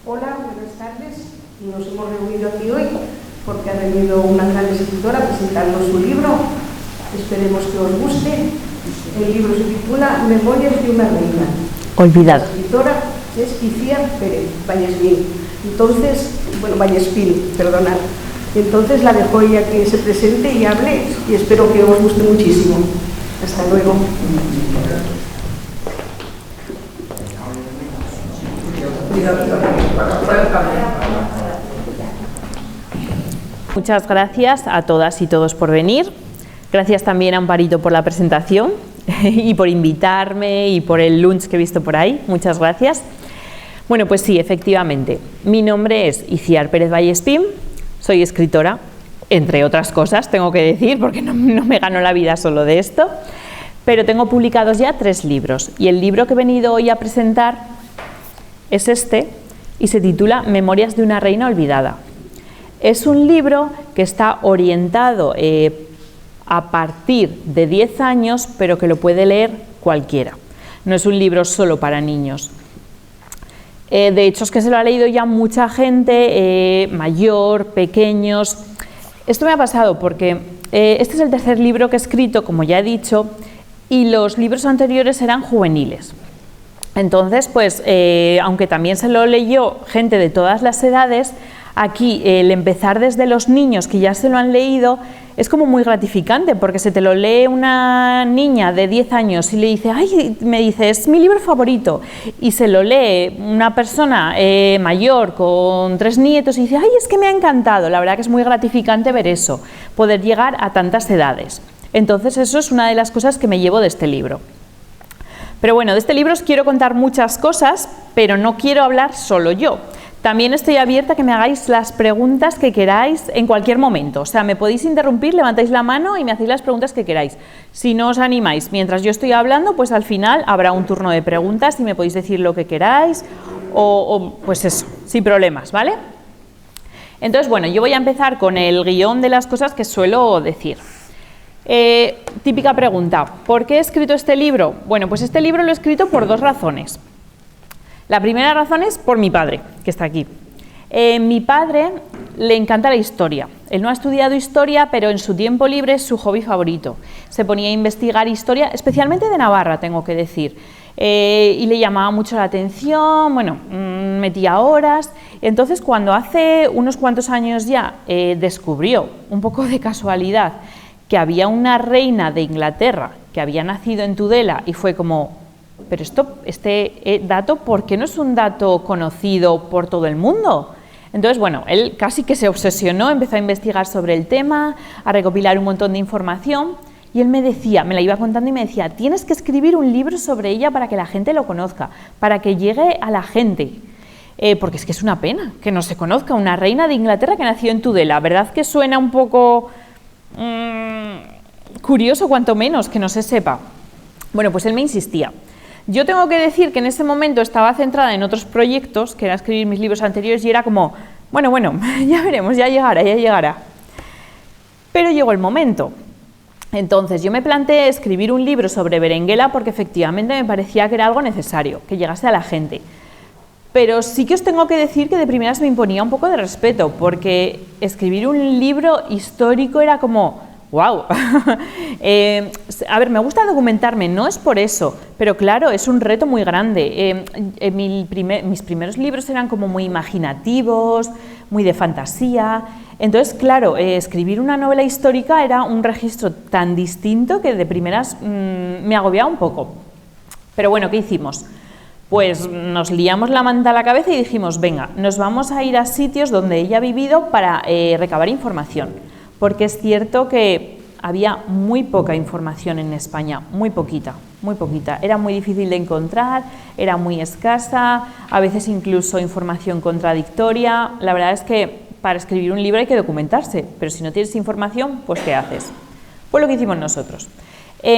Hola, buenas tardes. Nos hemos reunido aquí hoy porque ha venido una gran escritora a presentarnos su libro. Esperemos que os guste. El libro se titula Memorias de una reina. Olvidada. La escritora es Iciar Pérez Vallespín. Vallespín, perdonad. Entonces la dejo ella que se presente y hable y espero que os guste muchísimo. Hasta luego. Muchas gracias a todas y todos por venir. Gracias también a Amparito por la presentación y por invitarme y por el lunch que he visto por ahí. Muchas gracias. Bueno, pues sí, efectivamente. Mi nombre es Iciar Pérez Vallespín. Soy escritora, entre otras cosas, tengo que decir, porque no me gano la vida solo de esto. Pero tengo publicados ya 3 libros. Y el libro que he venido hoy a presentar es este y se titula Memorias de una reina olvidada. Es un libro que está orientado a partir de 10 años, pero que lo puede leer cualquiera. No es un libro solo para niños. De hecho, es que se lo ha leído ya mucha gente, mayor, pequeños. Esto me ha pasado porque este es el 3er libro que he escrito, como ya he dicho, y los libros anteriores eran juveniles. Entonces, pues, aunque también se lo leyó gente de todas las edades, aquí el empezar desde los niños que ya se lo han leído es como muy gratificante, porque se te lo lee una niña de 10 años y le dice, ay, me dice, es mi libro favorito, y se lo lee una persona mayor con 3 nietos y dice, ay, es que me ha encantado. La verdad que es muy gratificante ver eso, poder llegar a tantas edades. Entonces eso es una de las cosas que me llevo de este libro. Pero bueno, de este libro os quiero contar muchas cosas, pero no quiero hablar solo yo. También estoy abierta a que me hagáis las preguntas que queráis en cualquier momento. O sea, me podéis interrumpir, levantáis la mano y me hacéis las preguntas que queráis. Si no os animáis, mientras yo estoy hablando, pues al final habrá un turno de preguntas y me podéis decir lo que queráis o pues eso, sin problemas, ¿vale? Entonces, bueno, yo voy a empezar con el guión de las cosas que suelo decir. Típica pregunta, ¿por qué he escrito este libro? Bueno, pues este libro lo he escrito por 2 razones. La primera razón es por mi padre, que está aquí. Mi padre le encanta la historia. Él no ha estudiado historia, pero en su tiempo libre es su hobby favorito. Se ponía a investigar historia, especialmente de Navarra, tengo que decir. Y le llamaba mucho la atención, bueno, metía horas. Entonces, cuando hace unos cuantos años ya descubrió, un poco de casualidad, que había una reina de Inglaterra que había nacido en Tudela y fue como, pero este dato, ¿por qué no es un dato conocido por todo el mundo? Entonces, bueno, él casi que se obsesionó, empezó a investigar sobre el tema, a recopilar un montón de información y él me decía, me la iba contando y me decía, tienes que escribir un libro sobre ella para que la gente lo conozca, para que llegue a la gente. Porque es que es una pena que no se conozca una reina de Inglaterra que nació en Tudela. ¿Verdad que suena un poco curioso, cuanto menos, que no se sepa? Bueno, pues él me insistía. Yo tengo que decir que en ese momento estaba centrada en otros proyectos, que era escribir mis libros anteriores, y era como, bueno, ya veremos, ya llegará. Pero llegó el momento. Entonces yo me planteé escribir un libro sobre Berenguela porque efectivamente me parecía que era algo necesario, que llegase a la gente. Pero sí que os tengo que decir que de primeras me imponía un poco de respeto, porque escribir un libro histórico era como, ¡wow! A ver, me gusta documentarme, no es por eso, pero claro, es un reto muy grande. Mis primeros libros eran como muy imaginativos, muy de fantasía. Entonces, claro, escribir una novela histórica era un registro tan distinto que de primeras me agobiaba un poco. Pero bueno, ¿qué hicimos? Pues nos liamos la manta a la cabeza y dijimos, venga, nos vamos a ir a sitios donde ella ha vivido para recabar información. Porque es cierto que había muy poca información en España, muy poquita. Era muy difícil de encontrar, era muy escasa, a veces incluso información contradictoria. La verdad es que para escribir un libro hay que documentarse, pero si no tienes información, pues ¿qué haces? Pues lo que hicimos nosotros.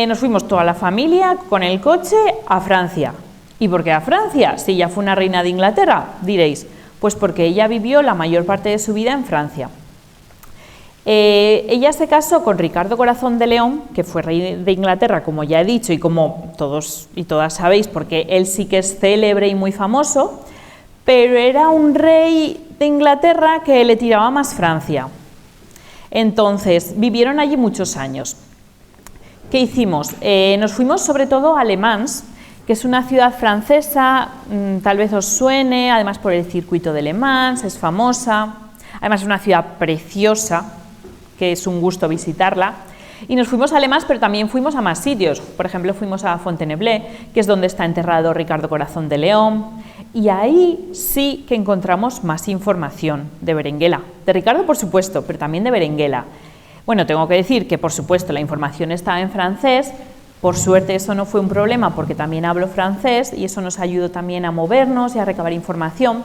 Nos fuimos toda la familia con el coche a Francia. ¿Y por qué a Francia? Si ella fue una reina de Inglaterra, diréis. Pues porque ella vivió la mayor parte de su vida en Francia. Ella se casó con Ricardo Corazón de León, que fue rey de Inglaterra, como ya he dicho, y como todos y todas sabéis, porque él sí que es célebre y muy famoso, pero era un rey de Inglaterra que le tiraba más Francia. Entonces, vivieron allí muchos años. ¿Qué hicimos? Nos fuimos sobre todo a Le Mans, que es una ciudad francesa, tal vez os suene, además por el circuito de Le Mans, es famosa, además es una ciudad preciosa, que es un gusto visitarla. Y nos fuimos a Le Mans, pero también fuimos a más sitios. Por ejemplo, fuimos a Fontainebleau, que es donde está enterrado Ricardo Corazón de León, y ahí sí que encontramos más información de Berenguela. De Ricardo, por supuesto, pero también de Berenguela. Bueno, tengo que decir que, por supuesto, la información estaba en francés. Por suerte eso no fue un problema porque también hablo francés y eso nos ayudó también a movernos y a recabar información.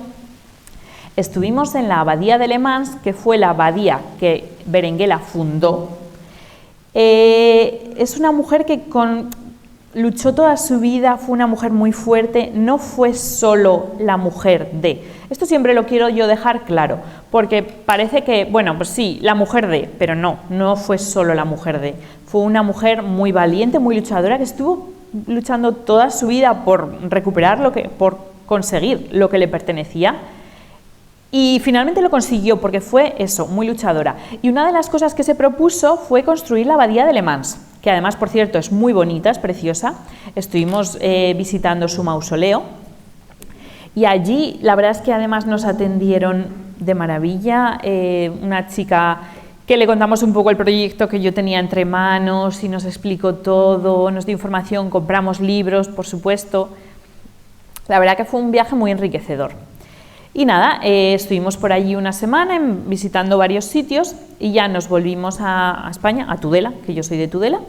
Estuvimos en la abadía de Le Mans, que fue la abadía que Berenguela fundó. Es una mujer que luchó toda su vida, fue una mujer muy fuerte, no fue solo la mujer de. Esto siempre lo quiero yo dejar claro, porque parece que, bueno, pues sí, la mujer de, pero no fue solo la mujer de. Fue una mujer muy valiente, muy luchadora, que estuvo luchando toda su vida por recuperar por conseguir lo que le pertenecía. Y finalmente lo consiguió porque fue eso, muy luchadora. Y una de las cosas que se propuso fue construir la abadía de Le Mans, que además, por cierto, es muy bonita, es preciosa. Estuvimos visitando su mausoleo y allí la verdad es que además nos atendieron de maravilla. Una chica que le contamos un poco el proyecto que yo tenía entre manos y nos explicó todo, nos dio información, compramos libros, por supuesto. La verdad que fue un viaje muy enriquecedor. Y nada, estuvimos por allí una semana visitando varios sitios y ya nos volvimos a España, a Tudela, que yo soy de Tudela.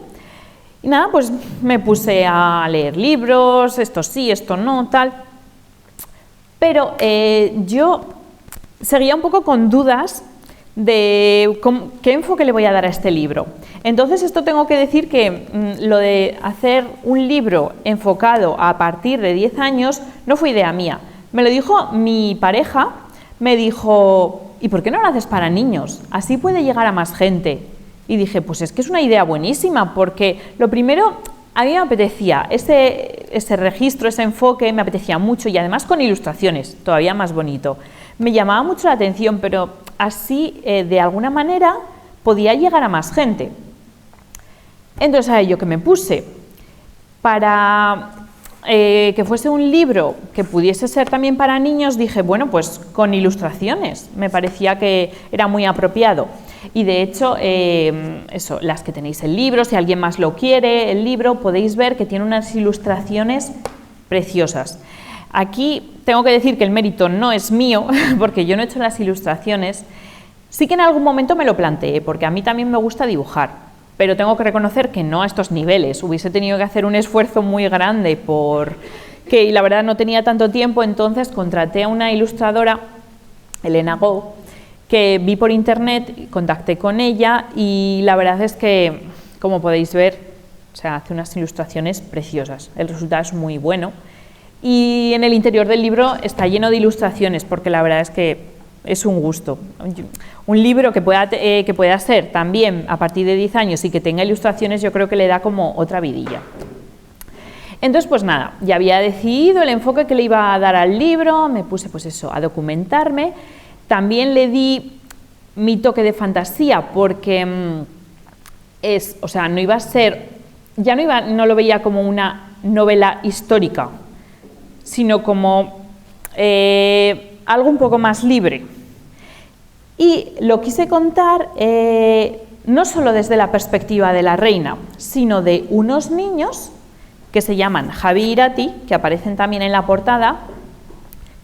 Y nada, pues me puse a leer libros, esto sí, esto no, tal. Pero yo seguía un poco con dudas de qué enfoque le voy a dar a este libro. Entonces esto tengo que decir que lo de hacer un libro enfocado a partir de 10 años no fue idea mía. Me lo dijo mi pareja, me dijo, ¿y por qué no lo haces para niños? Así puede llegar a más gente. Y dije, pues es que es una idea buenísima, porque lo primero, a mí me apetecía, ese registro, ese enfoque, me apetecía mucho y además con ilustraciones, todavía más bonito. Me llamaba mucho la atención, pero así, de alguna manera, podía llegar a más gente. Entonces, a ello que me puse, para que fuese un libro que pudiese ser también para niños, dije, bueno, pues con ilustraciones, me parecía que era muy apropiado. Y de hecho, eso, las que tenéis el libro, si alguien más lo quiere, el libro, podéis ver que tiene unas ilustraciones preciosas. Aquí tengo que decir que el mérito no es mío, porque yo no he hecho las ilustraciones. Sí que en algún momento me lo planteé, porque a mí también me gusta dibujar. Pero tengo que reconocer que no a estos niveles, hubiese tenido que hacer un esfuerzo muy grande y la verdad no tenía tanto tiempo, entonces contraté a una ilustradora, Elena Go, que vi por internet, contacté con ella y la verdad es que, como podéis ver, o sea, hace unas ilustraciones preciosas, el resultado es muy bueno y en el interior del libro está lleno de ilustraciones porque la verdad es que es un gusto. Un libro que pueda ser también a partir de 10 años y que tenga ilustraciones, yo creo que le da como otra vidilla. Entonces, pues nada, ya había decidido el enfoque que le iba a dar al libro, me puse pues eso, a documentarme. También le di mi toque de fantasía porque no iba a ser, no lo veía como una novela histórica, sino como algo un poco más libre. Y lo quise contar no solo desde la perspectiva de la reina, sino de unos niños que se llaman Javi y Irati, que aparecen también en la portada,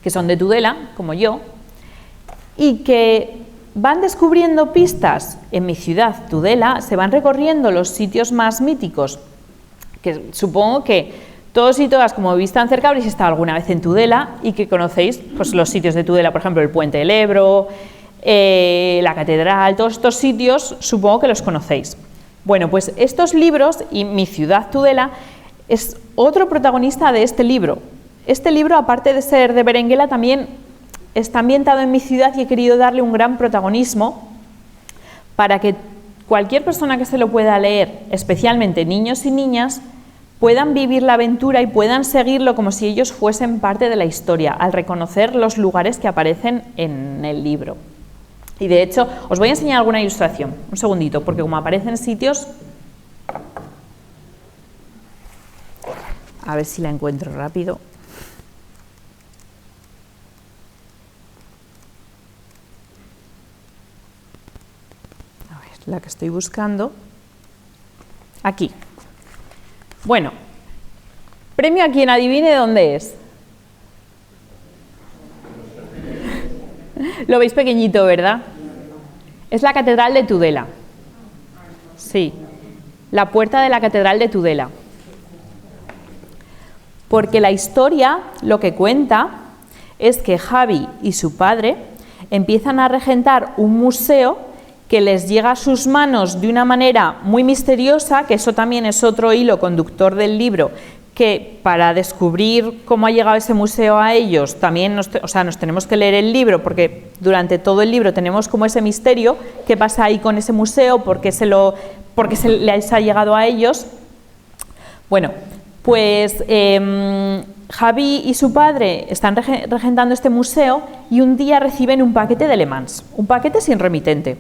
que son de Tudela, como yo, y que van descubriendo pistas en mi ciudad, Tudela, se van recorriendo los sitios más míticos, que supongo que todos y todas, como vivís tan cerca, habréis estado alguna vez en Tudela y que conocéis pues, los sitios de Tudela, por ejemplo, el Puente del Ebro, la catedral, todos estos sitios supongo que los conocéis. Bueno, pues estos libros y mi ciudad Tudela es otro protagonista de este libro. Este libro, aparte de ser de Berenguela, también está ambientado en mi ciudad y he querido darle un gran protagonismo para que cualquier persona que se lo pueda leer, especialmente niños y niñas, puedan vivir la aventura y puedan seguirlo como si ellos fuesen parte de la historia, al reconocer los lugares que aparecen en el libro. Y de hecho, os voy a enseñar alguna ilustración, un segundito, porque como aparecen sitios... A ver si la encuentro rápido. A ver, la que estoy buscando. Aquí. Bueno, premio a quien adivine dónde es. Lo veis pequeñito, ¿verdad? Es la Catedral de Tudela. Sí, la puerta de la Catedral de Tudela. Porque la historia lo que cuenta es que Javi y su padre empiezan a regentar un museo que les llega a sus manos de una manera muy misteriosa, que eso también es otro hilo conductor del libro, que para descubrir cómo ha llegado ese museo a ellos, también nos tenemos que leer el libro, porque durante todo el libro tenemos como ese misterio, qué pasa ahí con ese museo, por qué se les ha llegado a ellos. Bueno, pues Javi y su padre están regentando este museo y un día reciben un paquete de Le Mans, un paquete sin remitente.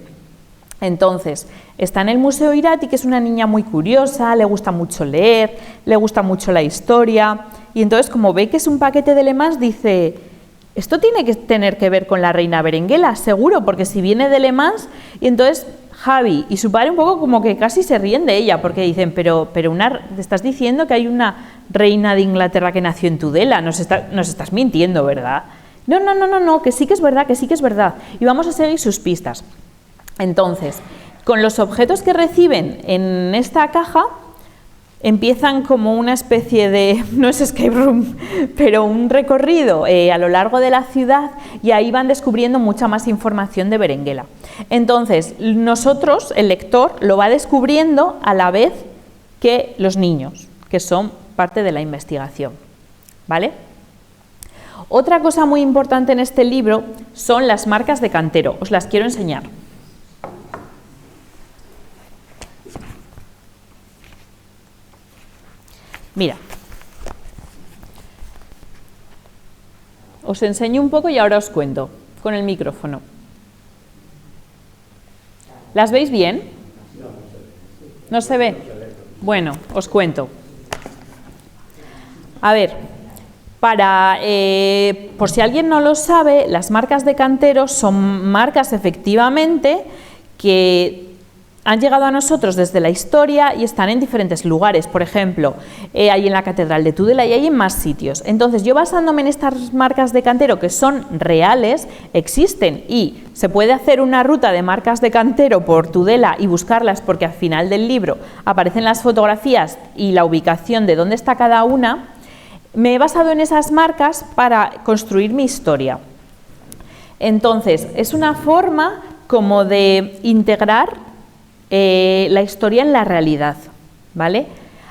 Entonces, está en el Museo Irati, que es una niña muy curiosa, le gusta mucho leer, le gusta mucho la historia, y entonces como ve que es un paquete de Le Mans, dice, esto tiene que tener que ver con la reina Berenguela, seguro, porque si viene de Le Mans, y entonces Javi y su padre un poco como que casi se ríen de ella, porque dicen, pero te estás diciendo que hay una reina de Inglaterra que nació en Tudela, nos estás mintiendo, ¿verdad? No, que sí que es verdad, y vamos a seguir sus pistas. Entonces, con los objetos que reciben en esta caja, empiezan como una especie de, no es escape room, pero un recorrido a lo largo de la ciudad, y ahí van descubriendo mucha más información de Berenguela. Entonces, nosotros, el lector, lo va descubriendo a la vez que los niños, que son parte de la investigación, ¿vale? Otra cosa muy importante en este libro son las marcas de cantero, os las quiero enseñar. Mira, os enseño un poco y ahora os cuento con el micrófono. ¿Las veis bien? ¿No se ve? Bueno, os cuento. A ver, por si alguien no lo sabe, las marcas de cantero son marcas efectivamente que han llegado a nosotros desde la historia y están en diferentes lugares. Por ejemplo, hay en la Catedral de Tudela y hay en más sitios. Entonces, yo basándome en estas marcas de cantero que son reales, existen, y se puede hacer una ruta de marcas de cantero por Tudela y buscarlas, porque al final del libro aparecen las fotografías y la ubicación de dónde está cada una. Me he basado en esas marcas para construir mi historia. Entonces, es una forma como de integrar la historia en la realidad, ¿vale?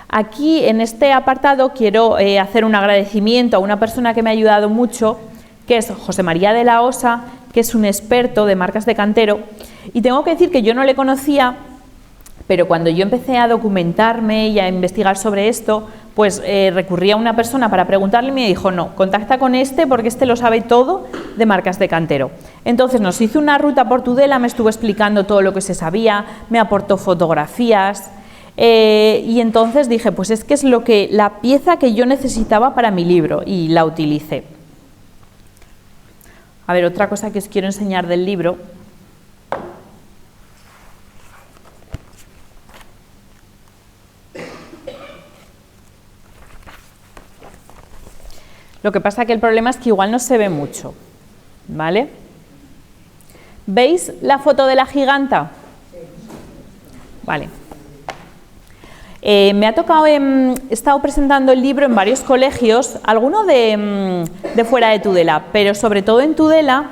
Aquí en este apartado quiero hacer un agradecimiento a una persona que me ha ayudado mucho, que es José María de la Osa, que es un experto de marcas de cantero, y tengo que decir que yo no le conocía, pero cuando yo empecé a documentarme y a investigar sobre esto, pues recurrí a una persona para preguntarle y me dijo, no, contacta con este porque este lo sabe todo de marcas de cantero. Entonces nos hizo una ruta por Tudela, me estuvo explicando todo lo que se sabía, me aportó fotografías, y entonces dije, pues es que es la pieza que yo necesitaba para mi libro, y la utilicé. A ver, otra cosa que os quiero enseñar del libro. Lo que pasa que el problema es que igual no se ve mucho, ¿vale? ¿Veis la foto de la giganta? Vale. Me ha tocado, he estado presentando el libro en varios colegios, algunos de fuera de Tudela, pero sobre todo en Tudela,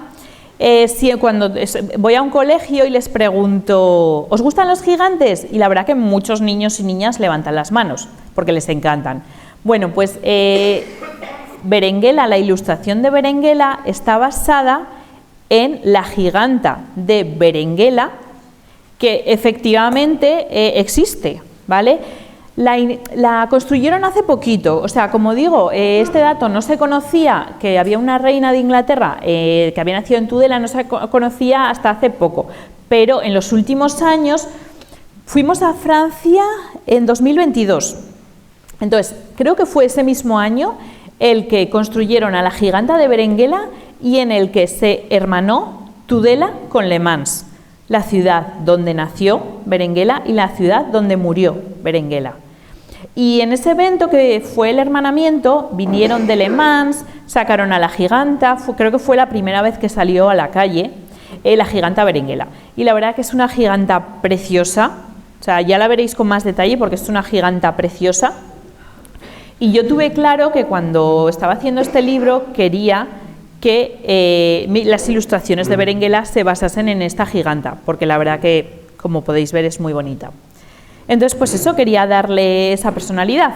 cuando voy a un colegio y les pregunto, ¿os gustan los gigantes? Y la verdad que muchos niños y niñas levantan las manos, porque les encantan. Bueno, pues Berenguela, la ilustración de Berenguela está basada en la giganta de Berenguela, que efectivamente existe, ¿vale? La construyeron hace poquito, o sea, como digo, este dato no se conocía, que había una reina de Inglaterra que había nacido en Tudela, no se conocía hasta hace poco, pero en los últimos años fuimos a Francia en 2022, entonces creo que fue ese mismo año el que construyeron a la giganta de Berenguela y en el que se hermanó Tudela con Le Mans, la ciudad donde nació Berenguela y la ciudad donde murió Berenguela. Y en ese evento que fue el hermanamiento, vinieron de Le Mans, sacaron a la giganta, creo que fue la primera vez que salió a la calle la giganta Berenguela. Y la verdad que es una giganta preciosa, o sea, ya la veréis con más detalle porque es una giganta preciosa. Y yo tuve claro que cuando estaba haciendo este libro quería que las ilustraciones de Berenguela se basasen en esta giganta, porque la verdad que, como podéis ver, es muy bonita. Entonces, pues eso, quería darle esa personalidad.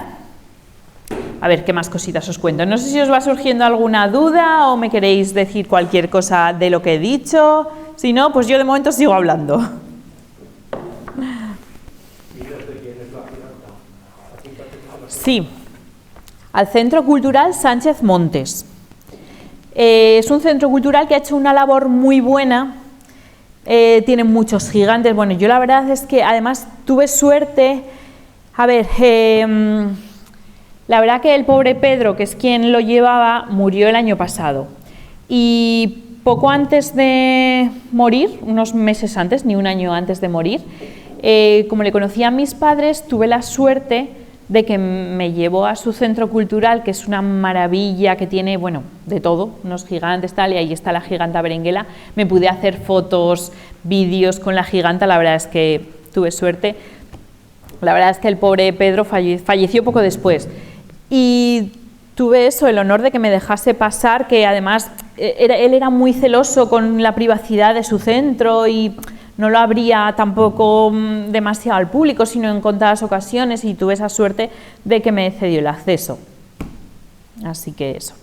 A ver, ¿qué más cositas os cuento? No sé si os va surgiendo alguna duda o me queréis decir cualquier cosa de lo que he dicho. Si no, pues yo de momento sigo hablando. Sí, al Centro Cultural Sánchez Montes. Es un centro cultural que ha hecho una labor muy buena. Tienen muchos gigantes. Bueno, yo la verdad es que además tuve suerte. A ver, la verdad que el pobre Pedro, que es quien lo llevaba, murió el año pasado. Y poco antes de morir, unos meses antes, ni un año antes de morir, como le conocía a mis padres, tuve la suerte de que me llevó a su centro cultural, que es una maravilla, que tiene, bueno, de todo, unos gigantes, tal, y ahí está la giganta Berenguela. Me pude hacer fotos, vídeos con la giganta, la verdad es que tuve suerte. La verdad es que el pobre Pedro falleció poco después. Y tuve eso, el honor de que me dejase pasar, que además él era muy celoso con la privacidad de su centro y no lo abría tampoco demasiado al público, sino en contadas ocasiones, y tuve esa suerte de que me cedió el acceso. Así que eso.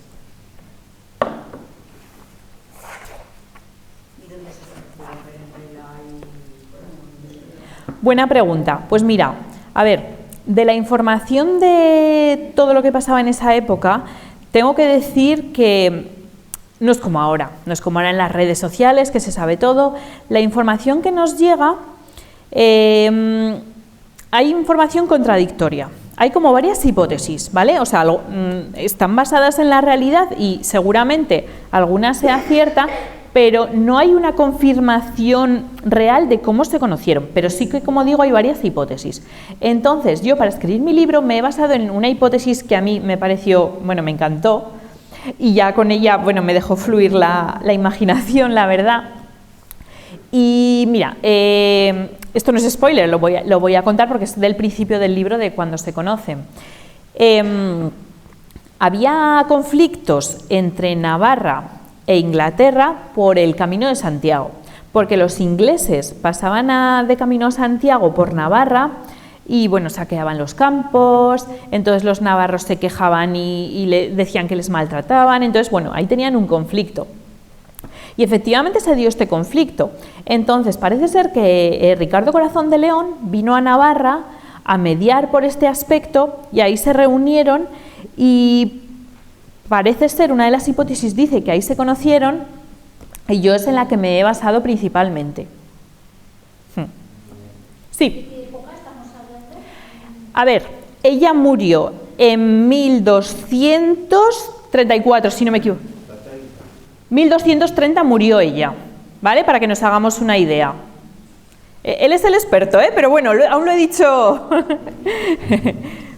Buena pregunta. Pues mira, a ver, de la información de todo lo que pasaba en esa época, tengo que decir que no es como ahora, no es como ahora en las redes sociales, que se sabe todo. La información que nos llega, hay información contradictoria. Hay como varias hipótesis, ¿vale? O sea, están basadas en la realidad y seguramente alguna sea cierta, pero no hay una confirmación real de cómo se conocieron. Pero sí que, como digo, hay varias hipótesis. Entonces, yo para escribir mi libro me he basado en una hipótesis que a mí me pareció, bueno, me encantó, y ya con ella, bueno, me dejó fluir la imaginación, la verdad. Y mira, esto no es spoiler, lo voy a contar porque es del principio del libro, de cuando se conocen. Había conflictos entre Navarra e Inglaterra por el Camino de Santiago, porque los ingleses pasaban de camino a Santiago por Navarra y bueno, saqueaban los campos, entonces los navarros se quejaban y le decían que les maltrataban, entonces bueno, ahí tenían un conflicto. Y efectivamente se dio este conflicto. Entonces parece ser que Ricardo Corazón de León vino a Navarra a mediar por este aspecto y ahí se reunieron y parece ser, una de las hipótesis dice que ahí se conocieron y yo es en la que me he basado principalmente. Sí. A ver, ella murió en 1234, si no me equivoco. 1230 murió ella, ¿vale? Para que nos hagamos una idea. Él es el experto, ¿eh? Pero bueno, aún lo he dicho.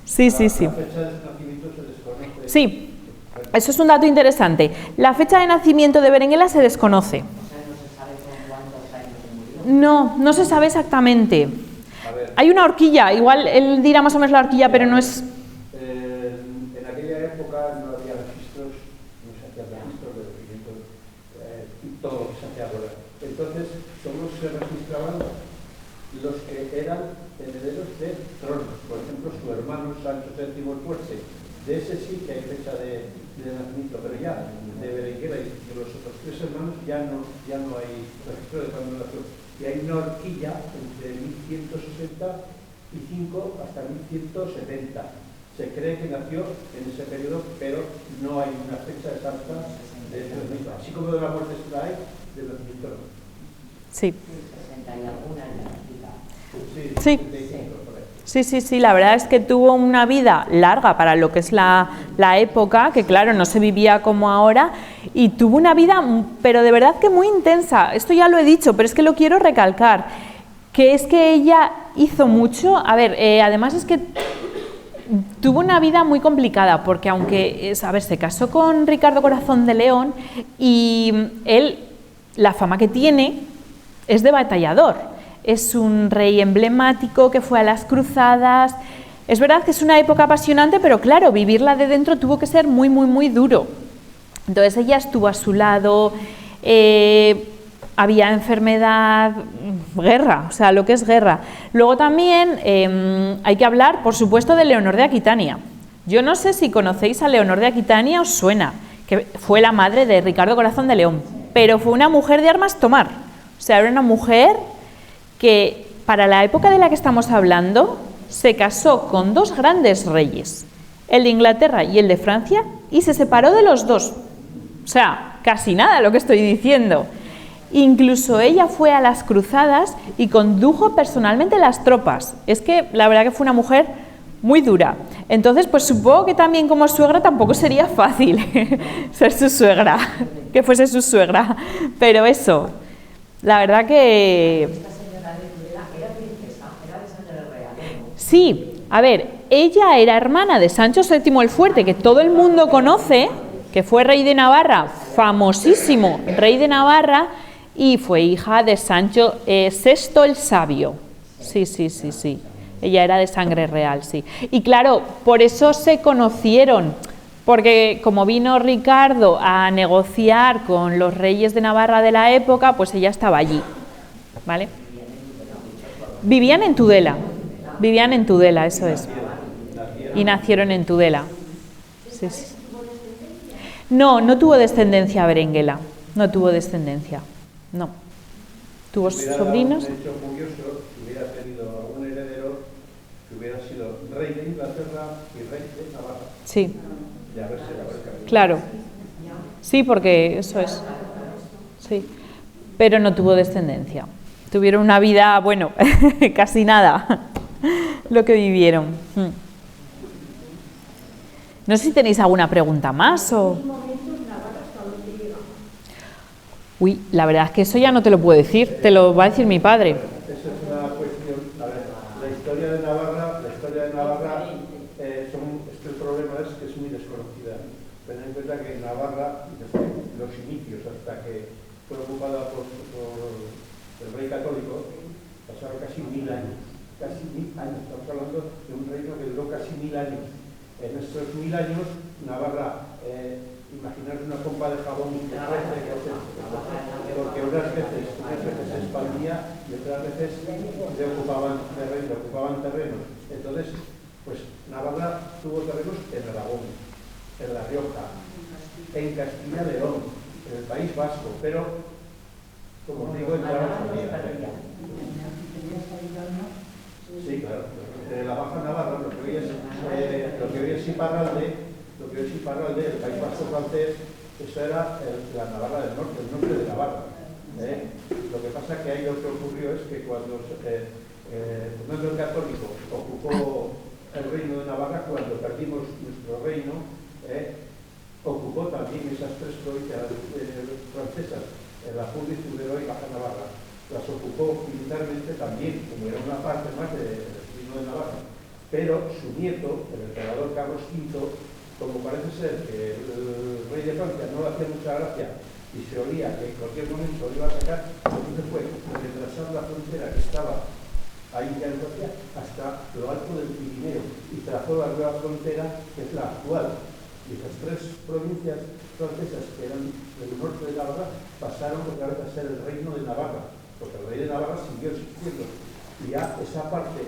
Sí. ¿La fecha de nacimiento se desconoce? Sí, eso es un dato interesante. La fecha de nacimiento de Berenguela se desconoce. No se sabe exactamente. Hay una horquilla, igual él dirá más o menos la horquilla, pero no es... En aquella época no había registros, no se hacían registros de nacimiento, todo lo que se hace ahora. Entonces, solo se registraban los que eran herederos de tronos. Por ejemplo, su hermano Sancho VII el Fuerte. De ese sí que hay fecha de nacimiento, pero ya de Berenguela y de los otros tres hermanos ya no hay registro de cuándo nació. Y hay una horquilla entre 1160 hasta 1170. Se cree que nació en ese periodo, pero no hay una fecha exacta de nacimiento. Así como de la muerte hay, del nacimiento no. Sí. Sí. Sí, la verdad es que tuvo una vida larga para lo que es la época, que claro, no se vivía como ahora, y tuvo una vida, pero de verdad que muy intensa. Esto ya lo he dicho, pero es que lo quiero recalcar, que es que ella hizo mucho. A ver, además es que tuvo una vida muy complicada, porque aunque, se casó con Ricardo Corazón de León, y él, la fama que tiene es de batallador. Es un rey emblemático que fue a las cruzadas. Es verdad que es una época apasionante, pero claro, vivirla de dentro tuvo que ser muy, muy, muy duro. Entonces ella estuvo a su lado, había enfermedad, guerra, o sea, lo que es guerra. Luego también hay que hablar, por supuesto, de Leonor de Aquitania. Yo no sé si conocéis a Leonor de Aquitania, os suena, que fue la madre de Ricardo Corazón de León, pero fue una mujer de armas tomar. O sea, era una mujer que para la época de la que estamos hablando se casó con dos grandes reyes, el de Inglaterra y el de Francia, y se separó de los dos. O sea, casi nada lo que estoy diciendo. Incluso ella fue a las cruzadas y condujo personalmente las tropas. Es que la verdad que fue una mujer muy dura. Entonces, pues supongo que también como suegra tampoco sería fácil ser su suegra, que fuese su suegra. Pero eso, la verdad que... Sí, a ver, ella era hermana de Sancho VII el Fuerte, que todo el mundo conoce, que fue rey de Navarra, famosísimo rey de Navarra, y fue hija de Sancho VI el Sabio. Sí. Ella era de sangre real, sí. Y claro, por eso se conocieron, porque como vino Ricardo a negociar con los reyes de Navarra de la época, pues ella estaba allí, ¿vale? Vivían en Tudela, eso es. Y nacieron en Tudela. Sí. No tuvo descendencia Berenguela, no tuvo descendencia, no. Tuvo sobrinos. Un hecho curioso, que hubiera tenido algún heredero que hubiera sido rey de Inglaterra y rey de Navarra. Sí. Ya verse la verga. Claro. Sí, porque eso es. Sí. Pero no tuvo descendencia. Tuvieron una vida, bueno, casi nada lo que vivieron. No sé si tenéis alguna pregunta más o... Uy, la verdad es que eso ya no te lo puedo decir, te lo va a decir mi padre. Esa es una cuestión. A ver, la historia de Navarra, el problema es que es muy desconocida. Ten en cuenta que Navarra, desde los inicios hasta que fue ocupada por el rey católico, pasaron casi 1000 años. Casi 1000 años. Estamos hablando de un reino que duró casi 1000 años. En estos 1000 años, Navarra, imaginaros una pompa de jabón que crece, porque unas veces se expandía y otras veces le ocupaban terrenos. Entonces, pues Navarra tuvo terrenos en Aragón, en La Rioja, en Castilla y León, en el País Vasco, pero, como os digo, entraron familia. Sí, claro. De la Baja Navarra, lo que hoy es Iparralde, el País Vasco francés, eso era la Navarra del Norte, el norte de Navarra. Lo que pasa es que ahí lo que ocurrió es que cuando Fernando el Católico ocupó el reino de Navarra, cuando perdimos nuestro reino, ocupó también esas tres provincias francesas, la Judía, Tudela y Baja Navarra. Las ocupó militarmente también, como era una parte más del reino de Navarra. Pero su nieto, el emperador Carlos V, como parece ser que el rey de Francia no le hacía mucha gracia y se oía que en cualquier momento lo iba a sacar, lo que fue retrasar la frontera que estaba ahí ya en Francia hasta lo alto del Pirineo y trazó la nueva frontera que es la actual. Y esas tres provincias francesas que eran del norte de Navarra pasaron otra vez a ser el reino de Navarra, porque el rey de Navarra siguió existiendo. Y ya esa parte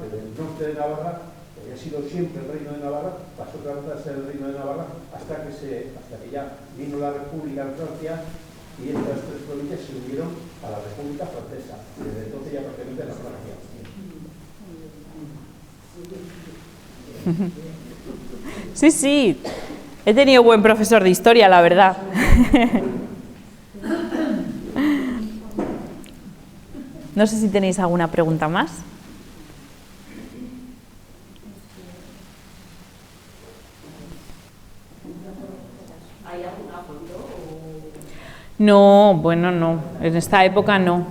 del norte de Navarra, que había sido siempre el reino de Navarra, pasó otra vez a ser el reino de Navarra hasta que ya vino la República en Francia y estas tres provincias se unieron a la República Francesa. Desde entonces ya pertenece a la Francia. Sí, sí, he tenido buen profesor de historia, la verdad. No sé si tenéis alguna pregunta más. ¿Hay alguna foto? No, bueno, no, en esta época no.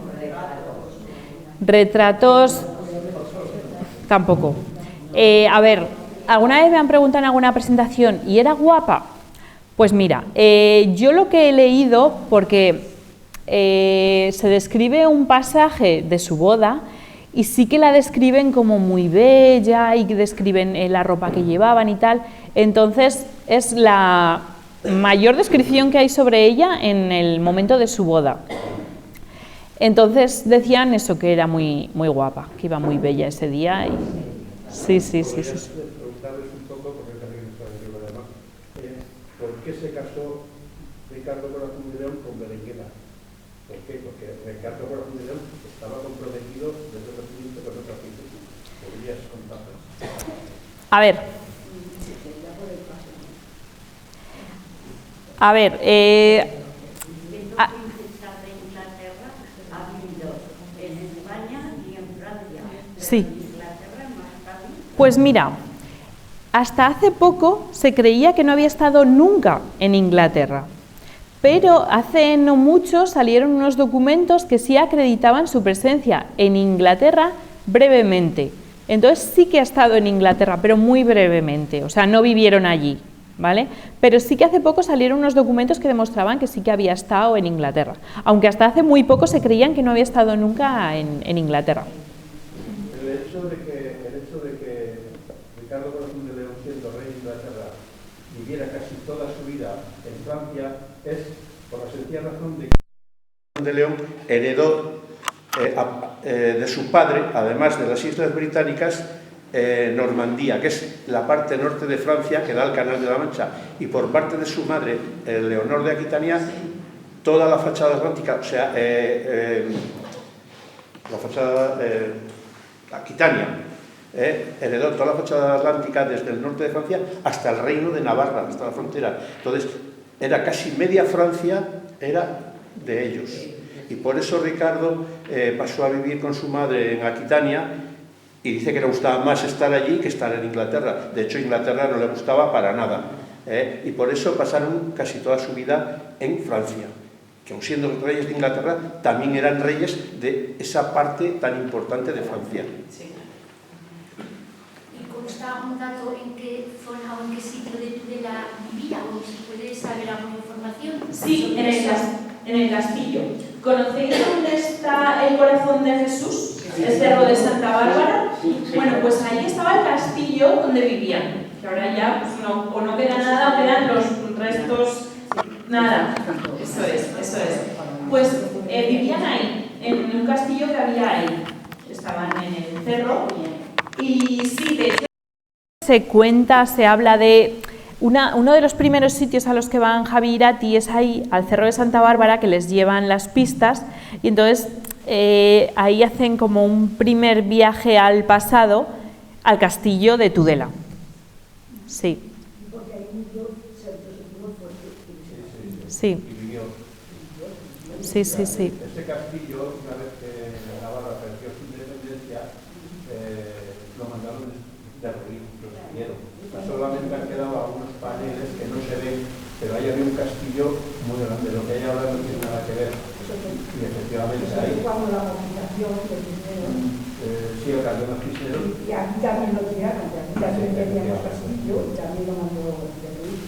Retratos tampoco. A ver, ¿alguna vez me han preguntado en alguna presentación ¿y era guapa? Pues mira, yo lo que he leído, porque se describe un pasaje de su boda y sí que la describen como muy bella y que describen la ropa que llevaban y tal, entonces es la mayor descripción que hay sobre ella en el momento de su boda. Entonces decían eso, que era muy guapa, que iba muy bella ese día. Y... Sí. Preguntarles un poco, porque también está en el además, ¿por qué se casó Ricardo Corazón de León con Berenguela? ¿Por qué? Porque Ricardo Corazón de León estaba comprometido desde el nacimiento con otra princesa. ¿Podrías contarnos? A ver, sí. Pues mira, hasta hace poco se creía que no había estado nunca en Inglaterra, pero hace no mucho salieron unos documentos que sí acreditaban su presencia en Inglaterra brevemente. Entonces sí que ha estado en Inglaterra, pero muy brevemente, o sea, no vivieron allí, ¿vale? Pero sí que hace poco salieron unos documentos que demostraban que sí que había estado en Inglaterra, aunque hasta hace muy poco se creían que no había estado nunca en Inglaterra. El hecho de que Ricardo Corazón de León, siendo rey de Inglaterra, viviera casi toda su vida en Francia es por la sencilla razón de que Corazón de León heredó de su padre, además de las Islas Británicas, Normandía, que es la parte norte de Francia que da al Canal de la Mancha, y por parte de su madre, Leonor de Aquitania, toda la fachada atlántica, o sea, la fachada Aquitania, heredó toda la fachada atlántica desde el norte de Francia hasta el reino de Navarra, hasta la frontera. Entonces, era casi media Francia, era de ellos. Y por eso Ricardo pasó a vivir con su madre en Aquitania y dice que le gustaba más estar allí que estar en Inglaterra. De hecho, Inglaterra no le gustaba para nada. Y por eso pasaron casi toda su vida en Francia, que aun siendo reyes de Inglaterra, también eran reyes de esa parte tan importante de Francia. Sí. ¿Y consta un dato en qué zona o en qué sitio de Tudela vivía? ¿O si puedes saber alguna información? Sí, en el castillo. ¿Conocéis dónde está el corazón de Jesús? El cerro de Santa Bárbara. Bueno, pues ahí estaba el castillo donde vivían. Que ahora ya pues no queda nada, o quedan los restos. Nada. Eso es. Pues vivían ahí, en un castillo que había ahí. Estaban en el cerro. Y sí, de hecho se cuenta, se habla de... Uno de los primeros sitios a los que van Javi y Irati es ahí, al Cerro de Santa Bárbara, que les llevan las pistas, y entonces ahí hacen como un primer viaje al pasado, al castillo de Tudela. Sí. Sí. Sí. Este castillo, una vez que Navarra perdió su independencia, lo mandaron derruir, lo destruyeron. Solamente han quedado algunos paneles que no se ven, pero ahí había un castillo muy grande. Lo que hay ahora no tiene nada que ver. Y efectivamente ahí. Cuando la movilización que hicieron. Sí, el Calderón Cisneros. Y aquí también lo tiraron, que aquí también teníamos castillo y también lo mandó derruir.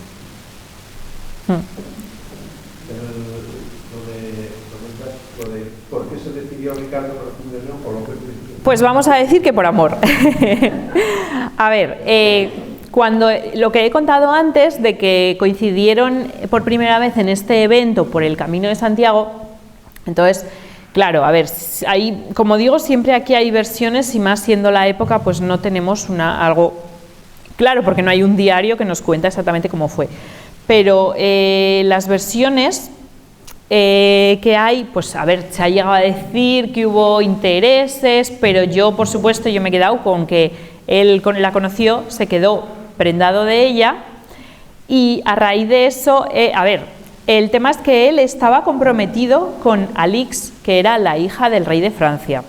Lo de por qué se decidió Ricardo Corazón de León, por lo que pues vamos a decir que por amor. A ver, cuando lo que he contado antes de que coincidieron por primera vez en este evento por el Camino de Santiago, entonces, claro, a ver, hay, como digo, siempre aquí hay versiones y más siendo la época, pues no tenemos algo claro, porque no hay un diario que nos cuenta exactamente cómo fue. Pero las versiones que hay, pues a ver, se ha llegado a decir que hubo intereses, pero yo, por supuesto, yo me he quedado con que Él la conoció, se quedó prendado de ella y a raíz de eso, el tema es que él estaba comprometido con Alix, que era la hija del rey de Francia.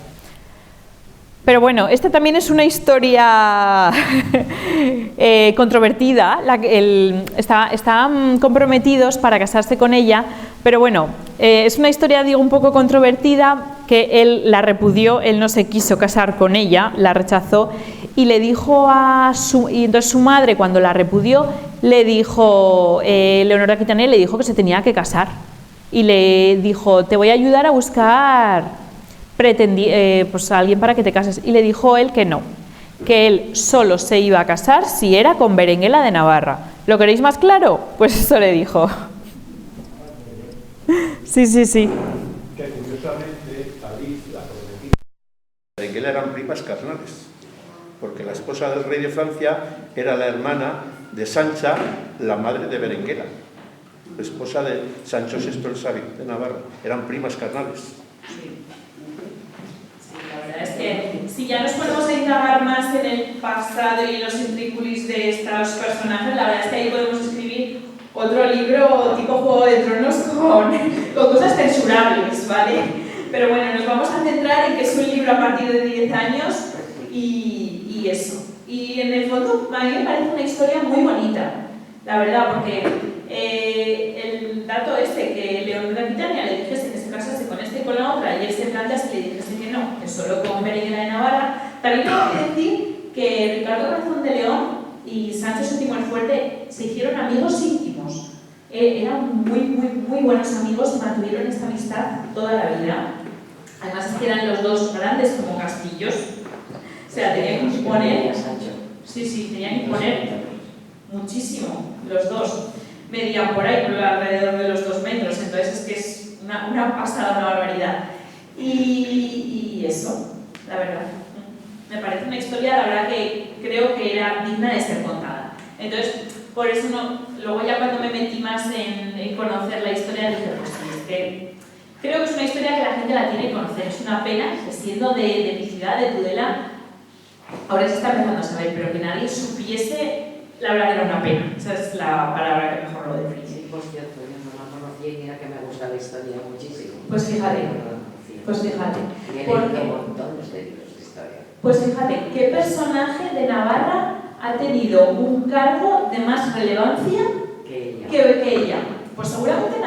Pero bueno, esta también es una historia controvertida. Estaban comprometidos para casarse con ella, pero bueno, es una historia, digo, un poco controvertida, que él la repudió, él no se quiso casar con ella, la rechazó y le dijo y entonces su madre, cuando la repudió, le dijo, Leonor de Aquitania le dijo que se tenía que casar y le dijo, te voy a ayudar a buscar pues a alguien para que te cases, y le dijo él que no, que él solo se iba a casar si era con Berenguela de Navarra. ¿Lo queréis más claro? Pues eso le dijo. Sí. Que curiosamente Alix, la prometida, Berenguela eran primas carnales, porque la esposa del rey de Francia era la hermana de Sancha, la madre de Berenguela, la esposa de Sancho VI el Sabio de Navarra, eran primas carnales. Es que si ya nos ponemos a indagar más en el pasado y en los intrínculos de estos personajes, la verdad es que ahí podemos escribir otro libro tipo Juego de Tronos con cosas censurables, ¿vale? Pero bueno, nos vamos a centrar en que es un libro a partir de 10 años y eso. Y en el fondo a mí me parece una historia muy bonita, la verdad, porque el dato que Leonor de Aquitania le dijese que se casase con este y con la otra, y él se plantea si le dijese que no, que solo con Berenguela de Navarra. También tengo que decir que Ricardo Corazón de León y Sancho VII el Fuerte se hicieron amigos íntimos. Eran muy buenos amigos y mantuvieron esta amistad toda la vida. Además es que eran los dos grandes como castillos. O sea, tenían que imponer... Sí, tenían que imponer muchísimo, los dos. Medían por ahí, por alrededor de los 2 metros, entonces es que es una pasada, una barbaridad. Y eso, la verdad. Me parece una historia, la verdad, que creo que era digna de ser contada. Entonces, por eso luego ya cuando me metí más en conocer la historia, dije, pues sí, es que creo que es una historia que la gente la tiene que conocer. Es una pena que siendo de mi ciudad, de Tudela, ahora se está empezando a saber, pero que nadie supiese. La verdad que era una pena, esa es la palabra que mejor lo define. Sí, por cierto, yo no la conocía y mira que me gusta la historia muchísimo. Pues fíjate, Y he leído montones de libros de historia. Pues fíjate, ¿qué personaje de Navarra ha tenido un cargo de más relevancia que ella? Pues seguramente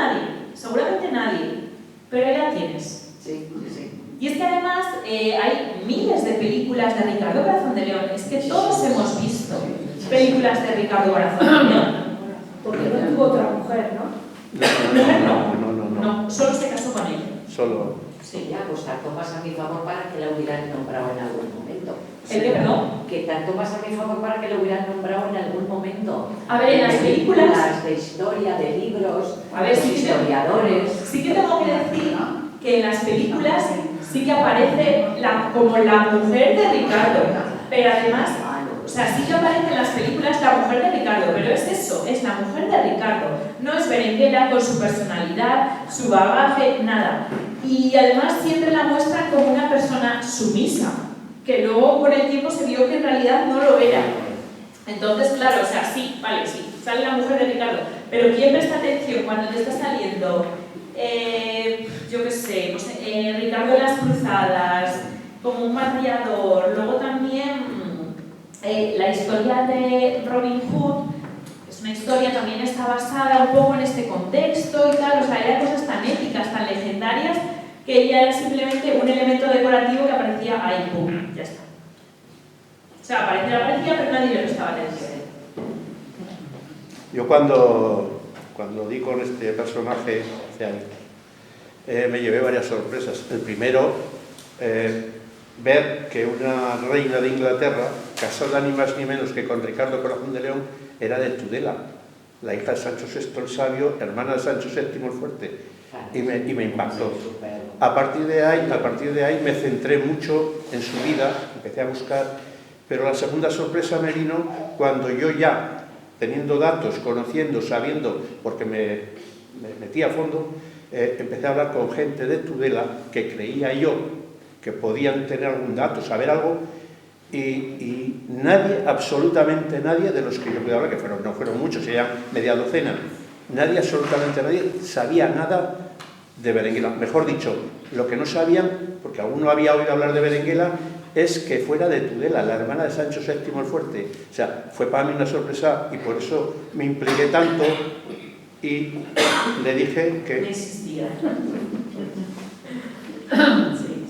nadie, pero ahí la tienes. Sí. Y es que además hay miles de películas de Ricardo Corazón de León, es que todos hemos visto películas de Ricardo Corazón de León. Porque no tuvo otra mujer, ¿no? No, solo se casó con ella. Solo. Sí, ya, pues tanto más a mi favor para que la hubieran nombrado en algún momento. ¿El que no? Que tanto más a mi favor para que la hubieran nombrado en algún momento. A ver, en las películas... de historia, de libros, a ver, de historiadores... Sí que tengo que decir que en las películas sí que aparece como la mujer de Ricardo, pero además... O sea, sí que aparece en las películas la mujer de Ricardo, pero es eso, es la mujer de Ricardo. No es Berenguela con su personalidad, su bagaje, nada. Y además siempre la muestran como una persona sumisa, que luego con el tiempo se vio que en realidad no lo era. Entonces, claro, o sea, sí, vale, sí, sale la mujer de Ricardo, pero ¿quién presta atención cuando te está saliendo, yo qué sé, pues, Ricardo de las Cruzadas, como un batallador, luego también... la historia de Robin Hood es una historia, también está basada un poco en este contexto y tal, o sea, eran cosas tan épicas, tan legendarias, que ella era simplemente un elemento decorativo que aparecía ahí, pum, ya está. O sea, aparecía, pero nadie le prestaba atención. Yo cuando di con este personaje hace años, me llevé varias sorpresas. El primero, ver que una reina de Inglaterra, casada ni más ni menos que con Ricardo Corazón de León, era de Tudela, la hija de Sancho VI el Sabio, hermana de Sancho VII el Fuerte, y me impactó. A partir de ahí me centré mucho en su vida, empecé a buscar, pero la segunda sorpresa me vino cuando yo ya, teniendo datos, conociendo, sabiendo, porque me metí a fondo, empecé a hablar con gente de Tudela que creía yo que podían tener algún dato, saber algo, y nadie, absolutamente nadie, de los que yo puedo hablar, que no fueron muchos, eran media docena, nadie, absolutamente nadie, sabía nada de Berenguela. Mejor dicho, lo que no sabían, porque alguno había oído hablar de Berenguela, es que fuera de Tudela, la hermana de Sancho VII el Fuerte. O sea, fue para mí una sorpresa y por eso me impliqué tanto y le dije que... No existía. Sí.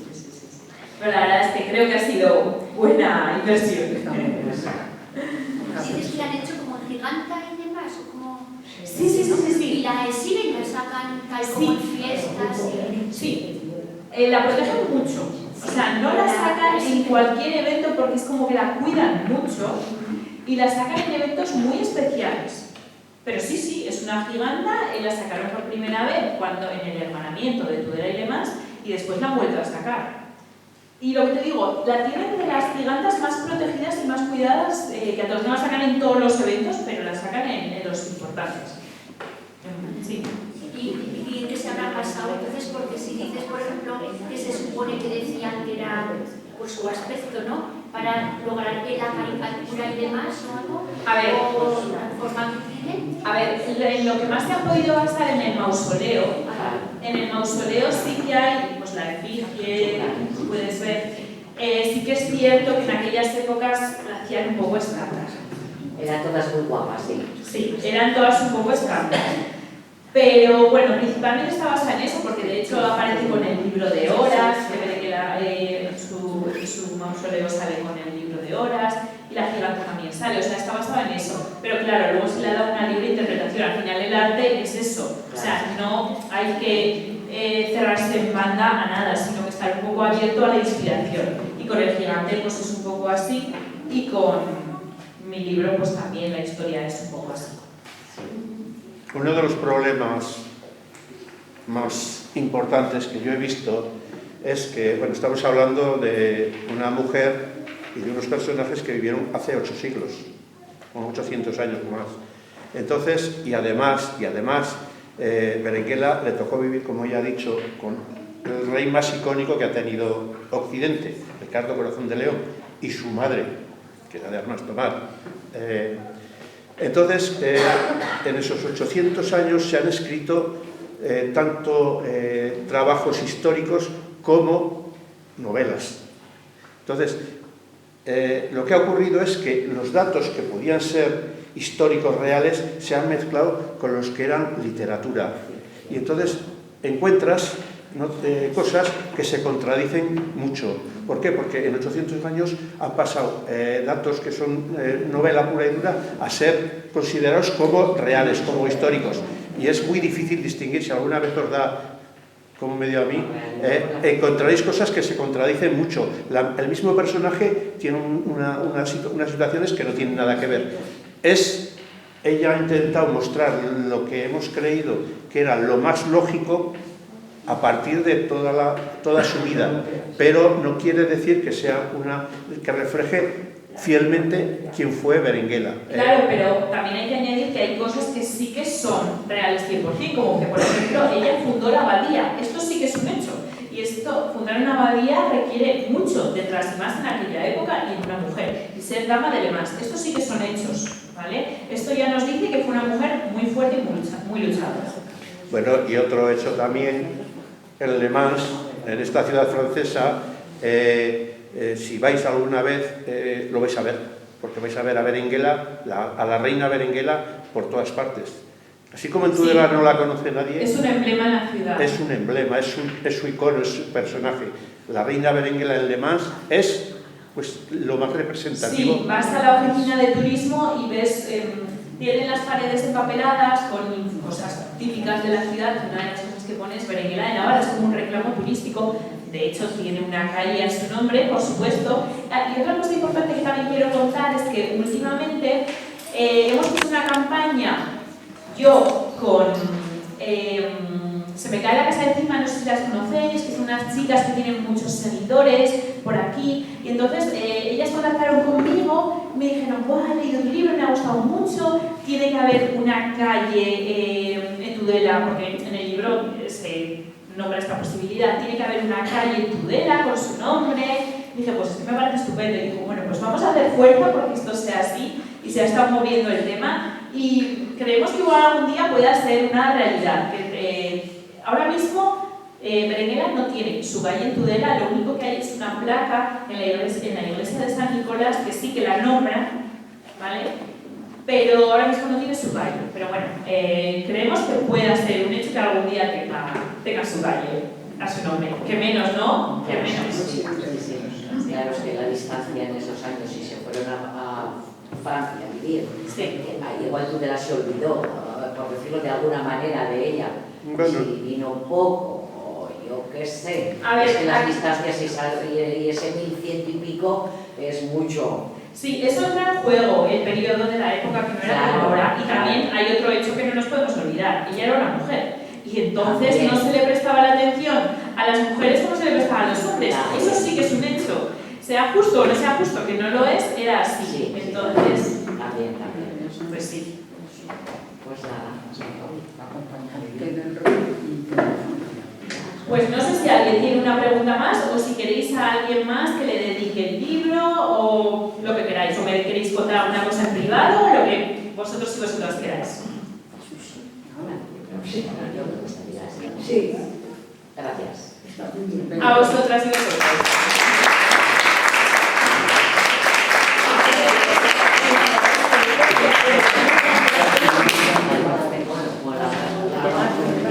Pero la verdad es que creo que ha sido buena inversión. ¿Dices que la han hecho como giganta y demás? ¿O como... Sí. Y la exhiben y la sacan tal como en fiestas. Sí. La protegen mucho. O sea, no la sacan en cualquier evento porque es como que la cuidan mucho y la sacan en eventos muy especiales. Pero sí, es una giganta, la sacaron por primera vez cuando en el hermanamiento de Tudela y demás y después la han vuelto a sacar. Y lo que te digo, la tienen de las gigantas más protegidas y más cuidadas, que a todos no la sacan en todos los eventos, pero la sacan en los importantes. Sí. ¿Y qué se habrá pasado entonces? Porque si dices, por ejemplo, que se supone que decían que era pues, su aspecto, ¿no? Para lograr que la caricatura y demás o algo, a ver, o la forma que tienen. A ver, en lo que más se ha podido basar en el mausoleo, sí que hay, pues la efigie, puedes ver, sí que es cierto que en aquellas épocas la hacían un poco estándar. Eran todas muy guapas, sí. Sí, eran todas un poco estándar. Pero bueno, principalmente está basada en eso, porque de hecho aparece con el libro de horas, se ve que su mausoleo sale con el libro de horas, y la giganta también sale, o sea, está basada en eso. Pero claro, luego se le ha dado una libre interpretación. Al final el arte es eso, o sea, no hay que cerrarse en banda a nada, sino que estar un poco abierto a la inspiración. Y con el gigante pues es un poco así, y con mi libro pues también la historia es un poco así. Uno de los problemas más importantes que yo he visto es que, bueno, estamos hablando de una mujer y de unos personajes que vivieron hace 8 siglos, o 800 años más. Entonces, y además, Berenguela le tocó vivir, como ella ha dicho, con el rey más icónico que ha tenido Occidente, Ricardo Corazón de León, y su madre, que era de Arnás Tomar. Entonces, en esos 800 años se han escrito tanto trabajos históricos como novelas. Entonces, lo que ha ocurrido es que los datos que podían ser históricos reales se han mezclado con los que eran literatura. Y entonces encuentras cosas que se contradicen mucho. ¿Por qué? Porque en 800 años han pasado datos que son novela pura y dura a ser considerados como reales, como históricos. Y es muy difícil distinguir, si alguna vez os da, como me dio a mí, encontraréis cosas que se contradicen mucho. El mismo personaje tiene unas situaciones que no tienen nada que ver. Ella ha intentado mostrar lo que hemos creído que era lo más lógico a partir de toda su vida, pero no quiere decir que sea que refleje fielmente quién fue Berenguela. Claro, pero también hay que añadir que hay cosas que sí que son reales 100%, como que, por ejemplo, ella fundó la abadía. Esto sí que es un hecho. Y fundar una abadía requiere mucho detrás, y más en aquella época, y en una mujer. Y ser dama de Le Mans. Esto sí que son hechos, ¿vale? Esto ya nos dice que fue una mujer muy fuerte y muy luchadora. Bueno, y otro hecho también, en Le Mans, en esta ciudad francesa, si vais alguna vez, lo vais a ver, porque vais a ver a Berenguela, a la reina Berenguela, por todas partes. Así como en Tudela no la conoce nadie. Es un emblema en la ciudad. Es un emblema, es su icono, es su personaje. La reina Berenguela en Le Mans es pues, lo más representativo. Sí, vas a la oficina de turismo y ves, tienen las paredes empapeladas con cosas típicas de la ciudad. Una de las cosas que pone es Berenguela de Navarra, es como un reclamo turístico. De hecho, tiene una calle a su nombre, por supuesto. Y otra cosa importante que también quiero contar es que últimamente hemos hecho una campaña, yo con Se me cae la casa encima, no sé si las conocéis, que son unas chicas que tienen muchos seguidores por aquí. Y entonces ellas contactaron conmigo, me dijeron, ¡guau, he leído tu libro, me ha gustado mucho! Tiene que haber una calle en Tudela, porque en el libro se nombra esta posibilidad, tiene que haber una calle en Tudela con su nombre, dije, pues es que me parece estupendo. Y digo, bueno, pues vamos a hacer fuerza porque esto sea así y se ha estado moviendo el tema y creemos que igual algún día pueda ser una realidad. Que ahora mismo Berenguela no tiene su calle en Tudela, lo único que hay es una placa en la iglesia de San Nicolás que sí que la nombra, ¿vale? Pero ahora mismo no tiene su calle. Pero bueno, creemos que pueda ser un hecho que algún día tenga su calle a su nombre. Que menos, ¿no? Que menos. Sí. Claro, es que la distancia en esos años, si se fueron a Francia a vivir, Sí. ahí igual Tudela se olvidó, por decirlo de alguna manera, de ella. Bueno. Si vino poco, o yo qué sé. A ver, es que las distancias y ese 1100 y pico es mucho. Sí, eso entra en juego, el periodo de la época que no era como ahora. Y también hay otro hecho que no nos podemos olvidar. Ella era una mujer. Y entonces También. no se le prestaba la atención a las mujeres como se le prestaba a los hombres. También. Eso sí que es un hecho. Sea justo o no sea justo, que no lo es, era así. Sí, Entonces, también. pues sí. Pues nada. Pues no sé si alguien tiene una pregunta más o si queréis a alguien más que le dedique el libro o lo que queráis. O me queréis contar alguna cosa en privado o lo que vosotros y vosotras queráis. Yo me gustaría. Sí. Gracias. A vosotras y vosotros.